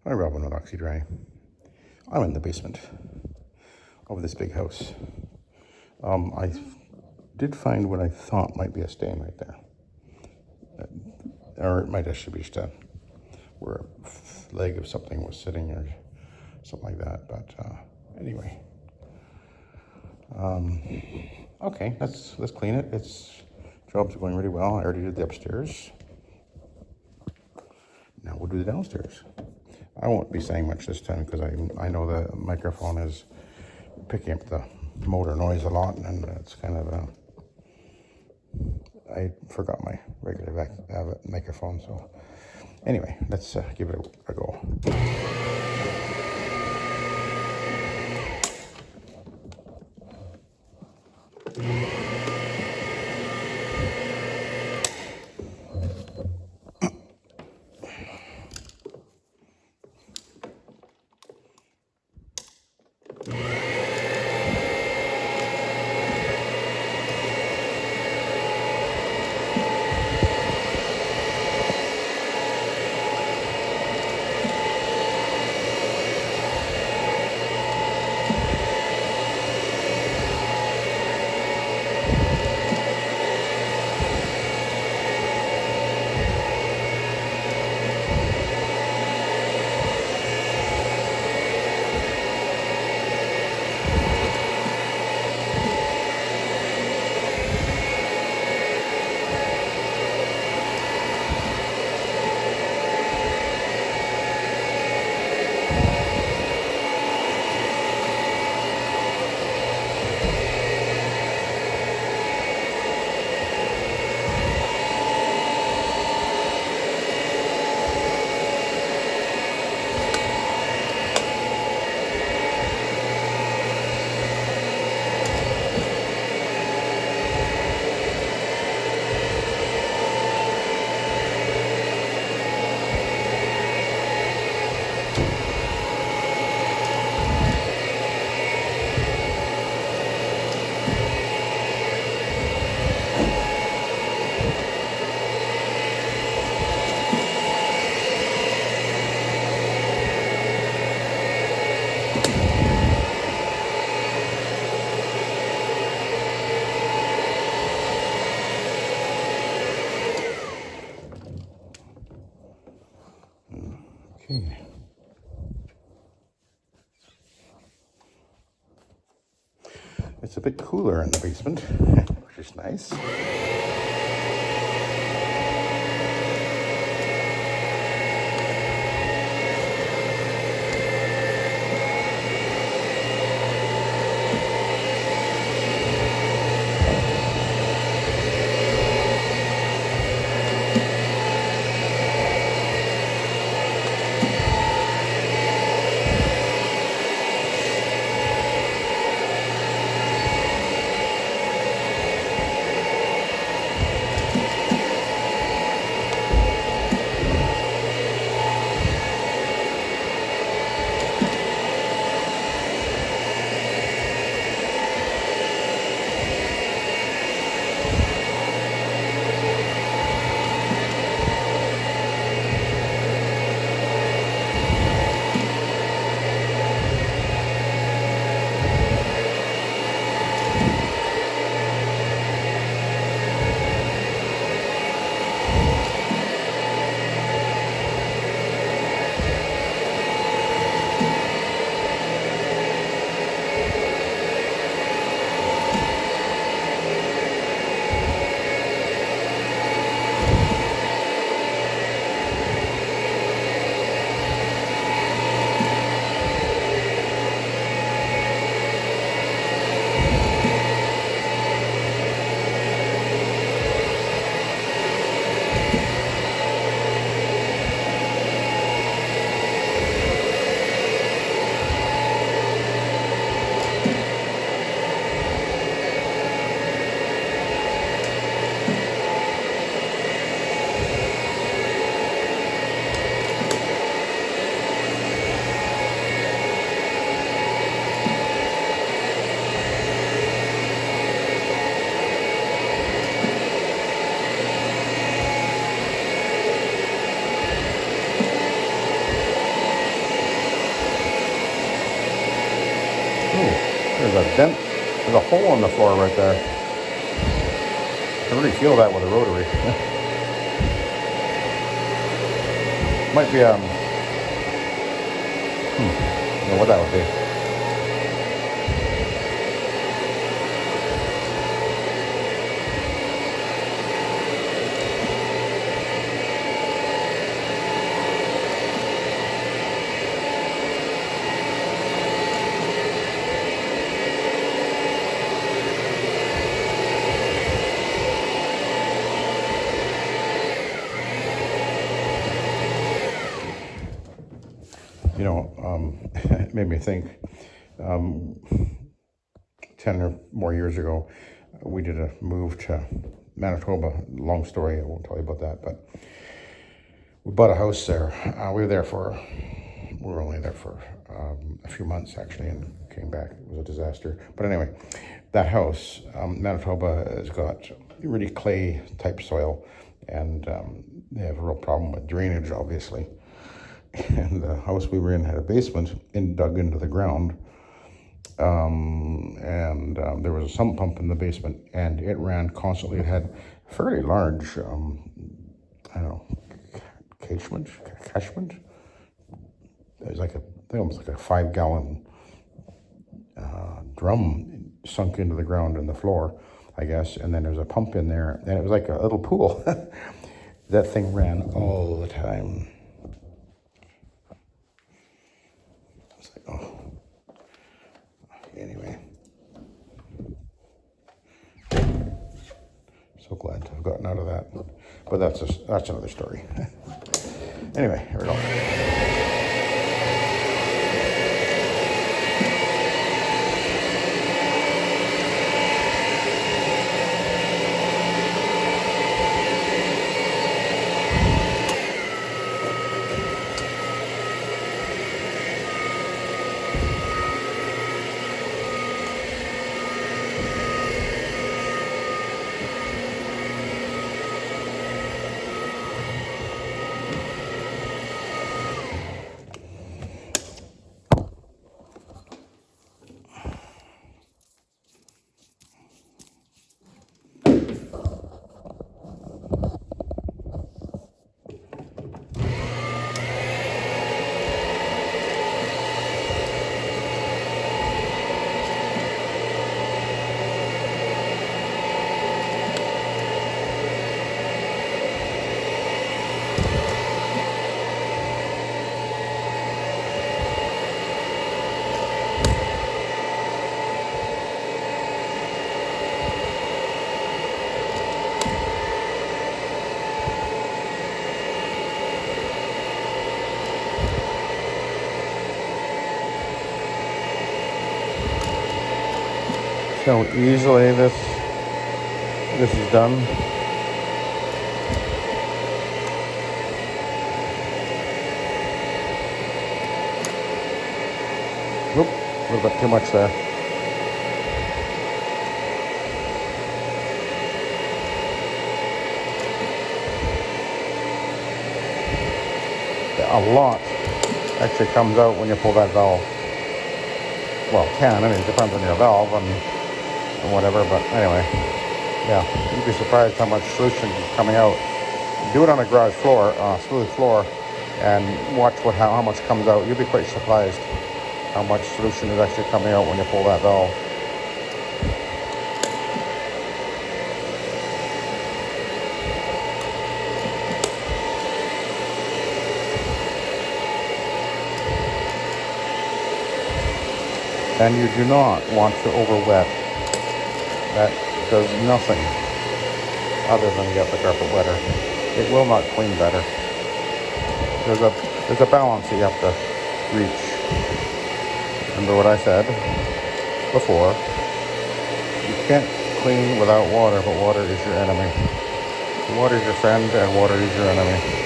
Hi, Robin with Oxy-Dry. I'm in the basement of this big house. I did find what I thought might be a stain right there. Or it might actually be just where a leg of something was sitting or something like that. But anyway. Okay, let's clean it. Jobs are going really well. I already did the upstairs. Now we'll do the downstairs. I won't be saying much this time because I know the microphone is picking up the motor noise a lot, and it's kind of I forgot my regular microphone. So anyway, let's give it a go. Okay. It's a bit cooler in the basement, which is nice. There's a dent, there's a hole in the floor right there. I really feel that with a rotary. Might be, I don't know what that would be. You know, it made me think, 10 or more years ago, we did a move to Manitoba. Long story, I won't tell you about that, but we bought a house there. We were only there for a few months actually, and came back. It was a disaster. But anyway, that house, Manitoba has got really clay type soil, and they have a real problem with drainage, obviously. And the house we were in had a basement dug into the ground. There was a sump pump in the basement, and it ran constantly. It had fairly large, I don't know, catchment. It was like almost like a 5-gallon drum sunk into the ground in the floor, I guess. And then there's a pump in there, and it was like a little pool. That thing ran all the time. I was like, oh. Anyway, so glad to have gotten out of that, but that's another story. Anyway, here we go. So easily this is done. Oop, a little bit too much there. A lot actually comes out when you pull that valve. Well, it can. I mean, it depends on your valve and whatever, but anyway, yeah, you'd be surprised how much solution is coming out. Do it on a garage floor, smooth floor, and watch how much comes out. You'll be quite surprised how much solution is actually coming out when you pull that valve. And you do not want to overwet. That does nothing other than get the carpet wetter. It will not clean better. There's a balance that you have to reach. Remember what I said before. You can't clean without water, but water is your enemy. Water is your friend, and water is your enemy.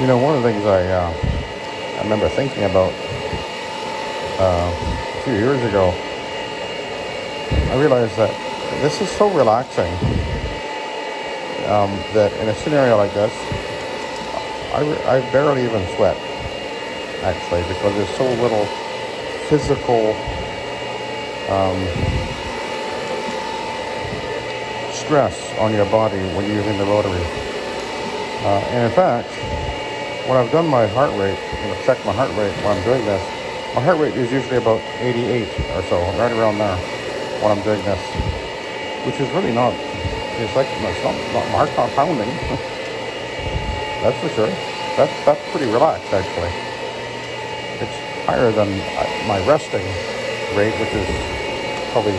You know, one of the things I remember thinking about a few years ago, I realized that this is so relaxing that in a scenario like this, I barely even sweat, actually, because there's so little physical stress on your body when you're using the rotary. And in fact, when I've done my heart rate, check my heart rate when I'm doing this, my heart rate is usually about 88 or so, right around there when I'm doing this, which is really not, it's like, it's not my heart's not pounding, that's for sure. That's pretty relaxed, actually. It's higher than my resting rate, which is probably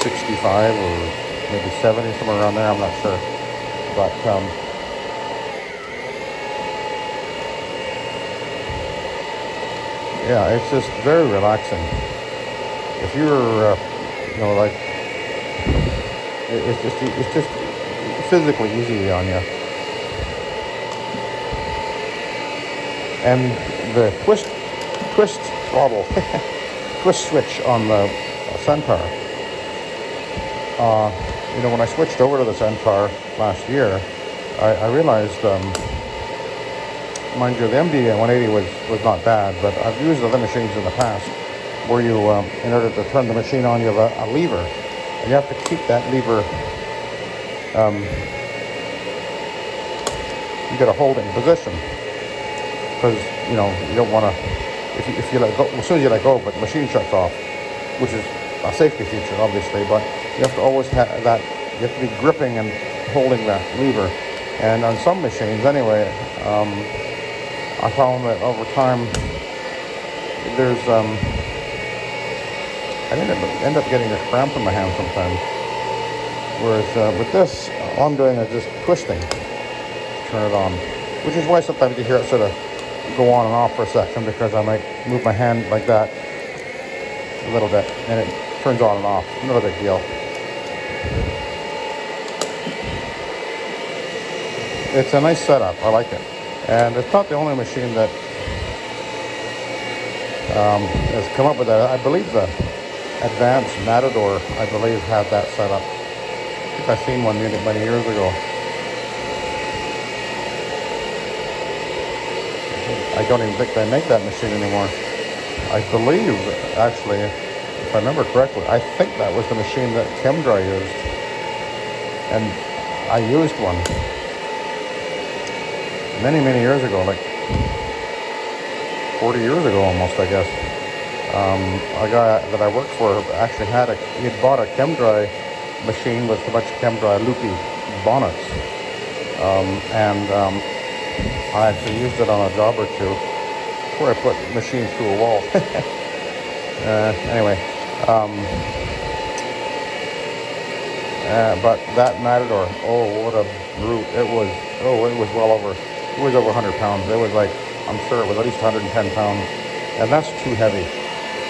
65 or maybe 70, somewhere around there, I'm not sure. But yeah, it's just very relaxing. If you're, like, it's just physically easy on you. And the twist throttle, twist switch on the Centaur. When I switched over to the Centaur last year, I realized, mind you, the MD 180 was not bad, but I've used other machines in the past where you, in order to turn the machine on, you have a lever, and you have to keep that lever, you got to hold it in position, because, you don't want to, if you let go, as soon as you let go, but the machine shuts off, which is a safety feature, obviously, but you have to always have that, you have to be gripping and holding that lever. And on some machines, anyway, I found that over time, there's, I end up getting a cramp in my hand sometimes. Whereas with this, all I'm doing is just twisting to turn it on, which is why sometimes you hear it sort of go on and off for a second, because I might move my hand like that a little bit, and it turns on and off. Not a big deal. It's a nice setup. I like it. And it's not the only machine that has come up with that. I believe the Advanced Matador, I believe, had that setup. I think I seen one many years ago. I don't even think they make that machine anymore. I believe, actually, if I remember correctly, I think that was the machine that Chem-Dry used. And I used one many years ago, like 40 years ago almost, I guess. A guy that I worked for actually he had bought a Chem-Dry machine with a bunch of Chem-Dry loopy bonnets. I actually used it on a job or two before I put the machine through a wall. Anyway, but that Matador, oh, what a brute. It was well over, it was over 100 pounds. It was like, I'm sure it was at least 110 pounds. And that's too heavy.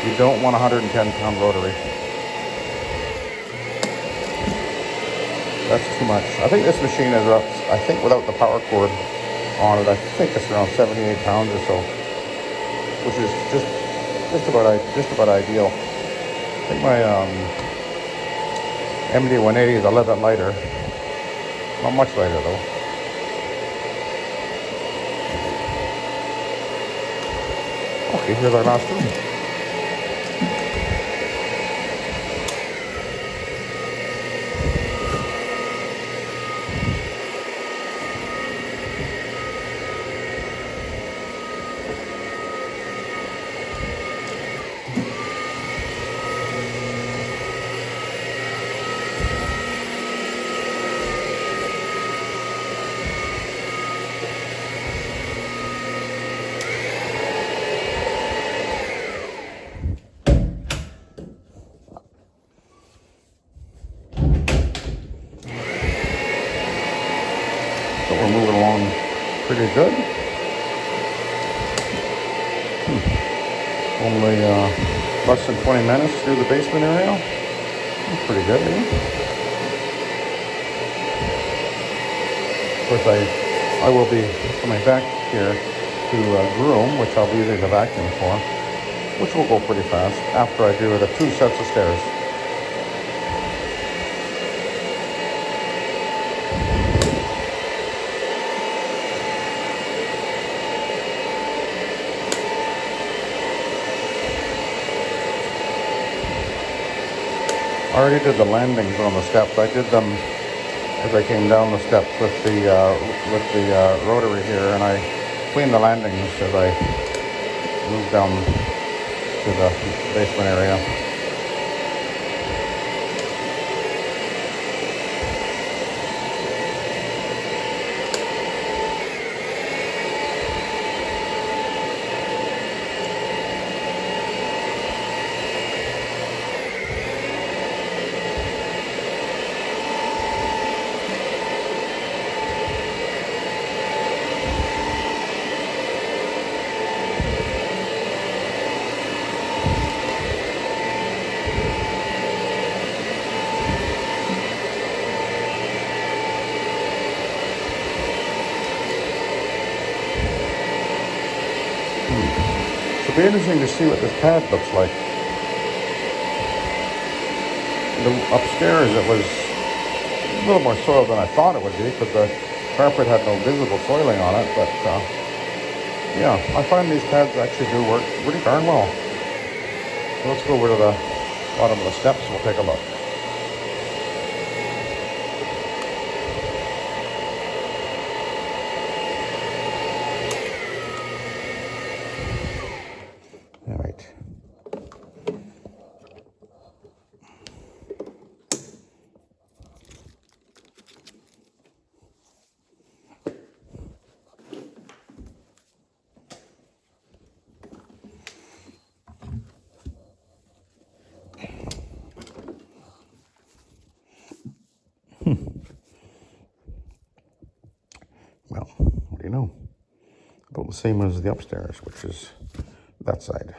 You don't want a 110 pound rotary. That's too much. I think this machine is up, I think without the power cord on it, I think it's around 78 pounds or so, which is just about ideal. I think my MD 180 is a little bit lighter, not much lighter though. Okay, here's our last room. So we're moving along pretty good. Only less than 20 minutes through the basement area. That's pretty good, eh? Of course, I will be coming back here to groom, which I'll be using the vacuum for, which will go pretty fast after I do the 2 sets of stairs. I already did the landings on the steps. I did them as I came down the steps with the rotary here, and I cleaned the landings as I moved down to the basement area. It'll be interesting to see what this pad looks like. Upstairs it was a little more soiled than I thought it would be because the carpet had no visible soiling on it, but yeah, I find these pads actually do work pretty darn well. So let's go over to the bottom of the steps and we'll take a look. All right. Well, what do you know? About the same as the upstairs, which is that side.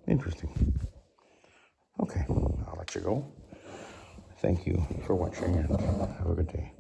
Interesting. Okay, I'll let you go. Thank you for watching and have a good day.